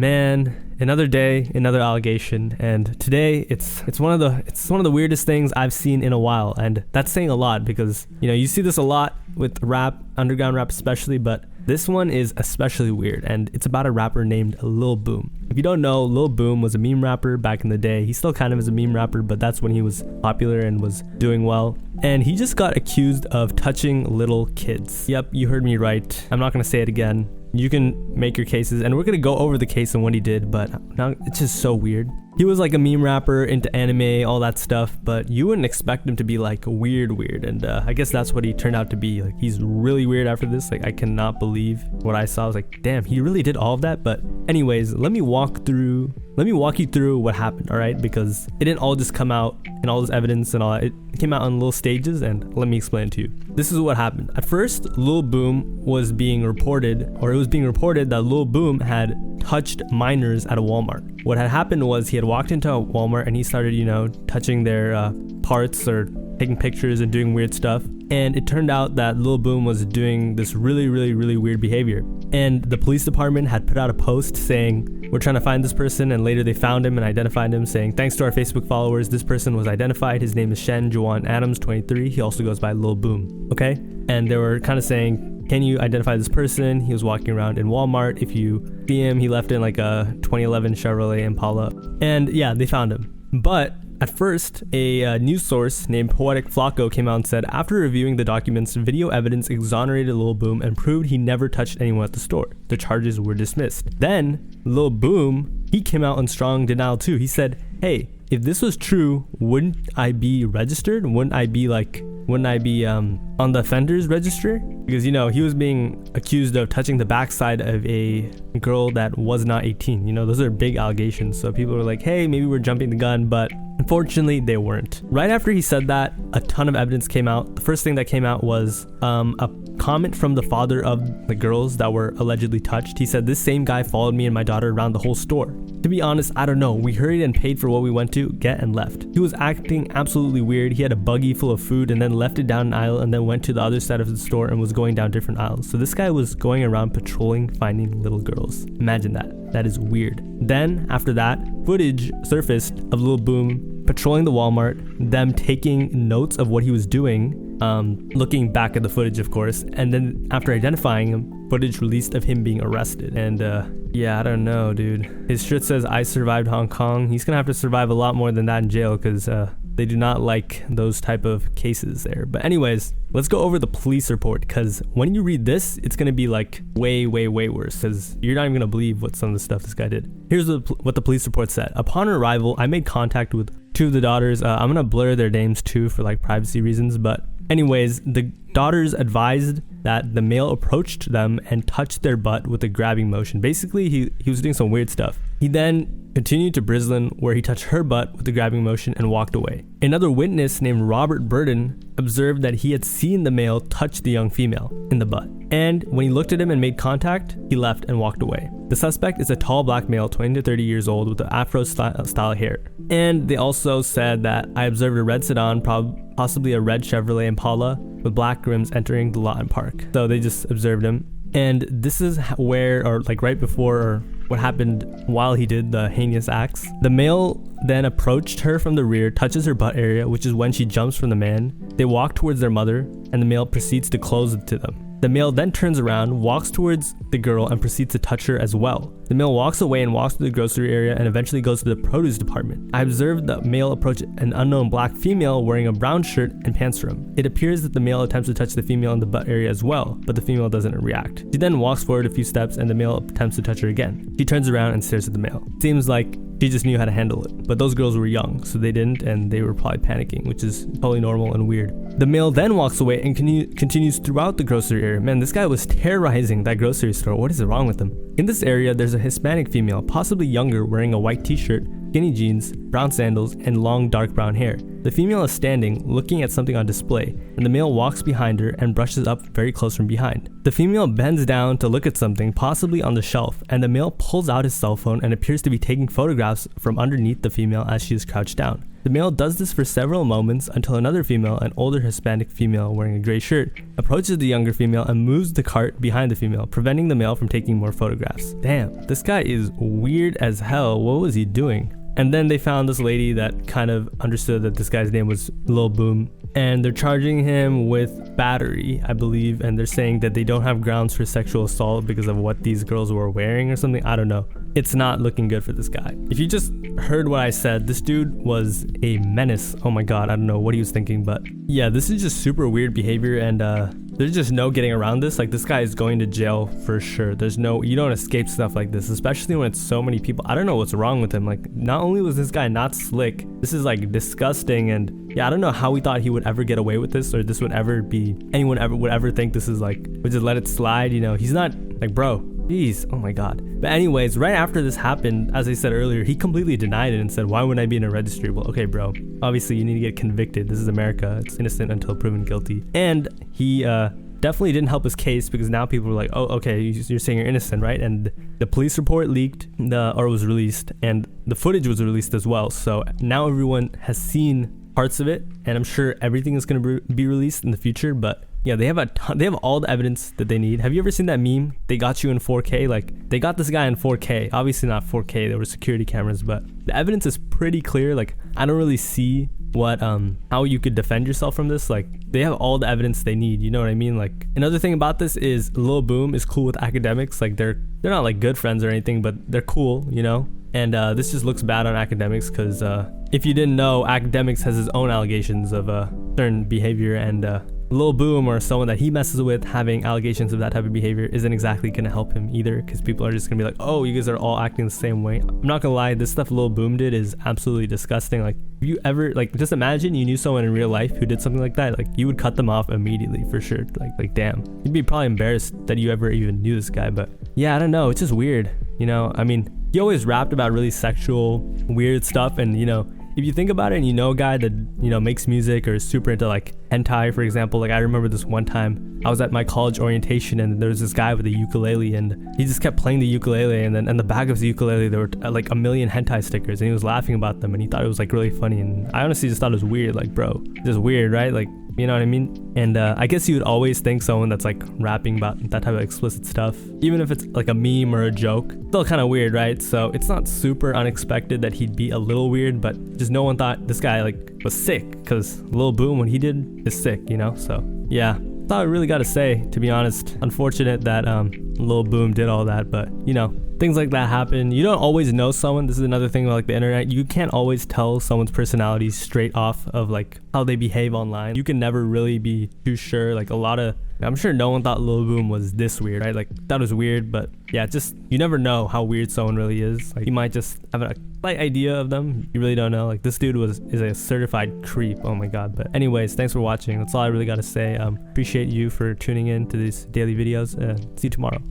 Man, another day, another allegation, and today it's one of the weirdest things I've seen in a while, and that's saying a lot because you see this a lot with rap, underground rap especially, but this one is especially weird, and it's about a rapper named Lil Boom. If you don't know, Lil Boom was a meme rapper back in the day. He still kind of is a meme rapper, but that's when he was popular and was doing well. And he just got accused of touching little kids. Yep, you heard me right. I'm not gonna say it again. You can make your cases, and we're gonna go over the case and what he did, but now it's just so weird. He was like a meme rapper into anime, all that stuff, but you wouldn't expect him to be like weird, and I guess that's what he turned out to be. Like, he's really weird after this. Like, I cannot believe what I saw. I was like, damn, he really did all of that. But anyways, let me walk you through what happened, all right? Because it didn't all just come out and all this evidence and all that. It came out on little stages, and let me explain it to you. This is what happened. At first, Lil Boom was being reported, or it was being reported that Lil Boom had touched minors at a Walmart. What had happened was he had walked into a Walmart and he started, touching their parts or taking pictures and doing weird stuff. And it turned out that Lil Boom was doing this really, really, really weird behavior. And the police department had put out a post saying, we're trying to find this person, and later they found him and identified him, saying, thanks to our Facebook followers, this person was identified. His name is Shen Juwan Adams, 23. He also goes by Lil Boom, okay? And they were kind of saying, can you identify this person? He was walking around in Walmart. If you see him, he left in like a 2011 Chevrolet Impala. And yeah, they found him. But at first, a news source named Poetic Flacco came out and said, after reviewing the documents, video evidence exonerated Lil Boom and proved he never touched anyone at the store. The charges were dismissed. Then, Lil Boom, he came out in strong denial too. He said, hey, if this was true, wouldn't I be registered? Wouldn't I be on the offenders register? Because, he was being accused of touching the backside of a girl that was not 18. Those are big allegations. So people were like, hey, maybe we're jumping the gun, but unfortunately, they weren't. Right after he said that, a ton of evidence came out. The first thing that came out was a comment from the father of the girls that were allegedly touched. He said, this same guy followed me and my daughter around the whole store. To be honest, I don't know. We hurried and paid for what we went to get and left. He was acting absolutely weird. He had a buggy full of food and then left it down an aisle and then went to the other side of the store and was going down different aisles. So this guy was going around patrolling, finding little girls. Imagine that. That is weird. Then, after that, footage surfaced of Lil Boom patrolling the Walmart, them taking notes of what he was doing, looking back at the footage, of course, and then after identifying him, footage released of him being arrested. And yeah, I don't know, dude. His shirt says, I survived Hong Kong. He's gonna have to survive a lot more than that in jail because they do not like those type of cases there. But anyways, let's go over the police report, because when you read this, it's going to be like way, way, way worse, because you're not even going to believe what some of the stuff this guy did. Here's what the police report said. Upon arrival, I made contact with two of the daughters. I'm going to blur their names too for like privacy reasons, but anyways, the daughters advised that the male approached them and touched their butt with a grabbing motion. Basically, he was doing some weird stuff. He then continued to Brislin, where he touched her butt with the grabbing motion and walked away. Another witness named Robert Burden observed that he had seen the male touch the young female in the butt. And when he looked at him and made contact, he left and walked away. The suspect is a tall black male, 20 to 30 years old, with an afro style hair. And they also said that I observed a red sedan, possibly a red Chevrolet Impala, with black rims entering the lot and park. So they just observed him. And this is where, or like right before, or what happened while he did the heinous acts. The male then approached her from the rear, touches her butt area, which is when she jumps from the man. They walk towards their mother, and the male proceeds to close it to them. The male then turns around, walks towards the girl, and proceeds to touch her as well. The male walks away and walks to the grocery area and eventually goes to the produce department. I observed the male approach an unknown black female wearing a brown shirt and pants for him. It appears that the male attempts to touch the female in the butt area as well, but the female doesn't react. She then walks forward a few steps and the male attempts to touch her again. She turns around and stares at the male. Seems like she just knew how to handle it, but those girls were young, so they didn't, and they were probably panicking, which is totally normal and weird. The male then walks away and continues throughout the grocery area. Man, this guy was terrorizing that grocery store. What is wrong with him? In this area, there's a Hispanic female, possibly younger, wearing a white t-shirt, skinny jeans, brown sandals, and long dark brown hair. The female is standing, looking at something on display, and the male walks behind her and brushes up very close from behind. The female bends down to look at something, possibly on the shelf, and the male pulls out his cell phone and appears to be taking photographs from underneath the female as she is crouched down. The male does this for several moments until another female, an older Hispanic female wearing a gray shirt, approaches the younger female and moves the cart behind the female, preventing the male from taking more photographs. Damn, this guy is weird as hell. What was he doing? And then they found this lady that kind of understood that this guy's name was Lil Boom, and they're charging him with battery, I believe, and they're saying that they don't have grounds for sexual assault because of what these girls were wearing or something. I don't know. It's not looking good for this guy. If you just heard what I said, this dude was a menace. Oh my god, I don't know what he was thinking, but yeah, this is just super weird behavior, and there's just no getting around this. Like, this guy is going to jail for sure. You don't escape stuff like this, especially when it's so many people. I don't know what's wrong with him. Like, not only was this guy not slick, this is like disgusting, and yeah, I don't know how we thought he would ever get away with this, or this would ever be, anyone ever would ever think this is like, we just let it slide, you know. He's not, like, bro, jeez, oh my god. But anyways, right after this happened, as I said earlier, he completely denied it and said, why wouldn't I be in a registry? Well, okay, bro, obviously you need to get convicted. This is America. It's innocent until proven guilty. And he definitely didn't help his case, because now people were like, oh, okay, you're saying you're innocent, right? And the police report leaked, or was released, and the footage was released as well. So now everyone has seen parts of it, and I'm sure everything is going to be released in the future. But yeah, they have all the evidence that they need. Have you ever seen that meme? They got you in 4K. Like, they got this guy in 4K. Obviously not 4K. There were security cameras, but the evidence is pretty clear. Like, I don't really see what how you could defend yourself from this. Like, they have all the evidence they need, you know what I mean? Like, another thing about this is Lil Boom is cool with academics. Like, they're not like good friends or anything, but they're cool, you know. And this just looks bad on academics, because if you didn't know, academics has his own allegations of certain behavior, and Lil Boom, or someone that he messes with, having allegations of that type of behavior isn't exactly going to help him either, because people are just going to be like, oh, you guys are all acting the same way. I'm not going to lie, this stuff Lil Boom did is absolutely disgusting. Like, if you ever, like, just imagine you knew someone in real life who did something like that, like, you would cut them off immediately for sure. Like damn, you'd be probably embarrassed that you ever even knew this guy. But yeah, I don't know, it's just weird, you know. I mean, he always rapped about really sexual, weird stuff, and you know, if you think about it, and you know a guy that, you know, makes music or is super into like hentai, for example. Like, I remember this one time I was at my college orientation, and there was this guy with a ukulele, and he just kept playing the ukulele, and then in the back of his ukulele there were like a million hentai stickers, and he was laughing about them, and he thought it was like really funny, and I honestly just thought it was weird. Like, bro, just weird, right? Like, you know what I mean? And I guess you would always think someone that's like rapping about that type of explicit stuff, even if it's like a meme or a joke, still kind of weird, right? So it's not super unexpected that he'd be a little weird, but just no one thought this guy like was sick, because Lil Boom, what he did is sick, you know? So yeah, that's all I really got to say, to be honest. Unfortunate that Lil Boom did all that, but you know, things like that happen. You don't always know someone. This is another thing about like the internet. You can't always tell someone's personality straight off of like how they behave online. You can never really be too sure. Like, I'm sure no one thought Lil Boom was this weird, right? Like, that was weird, but yeah, just, you never know how weird someone really is. Like, you might just have a slight idea of them. You really don't know. Like, this dude is a certified creep. Oh my god. But anyways, thanks for watching. That's all I really got to say. Appreciate you for tuning in to these daily videos, and see you tomorrow.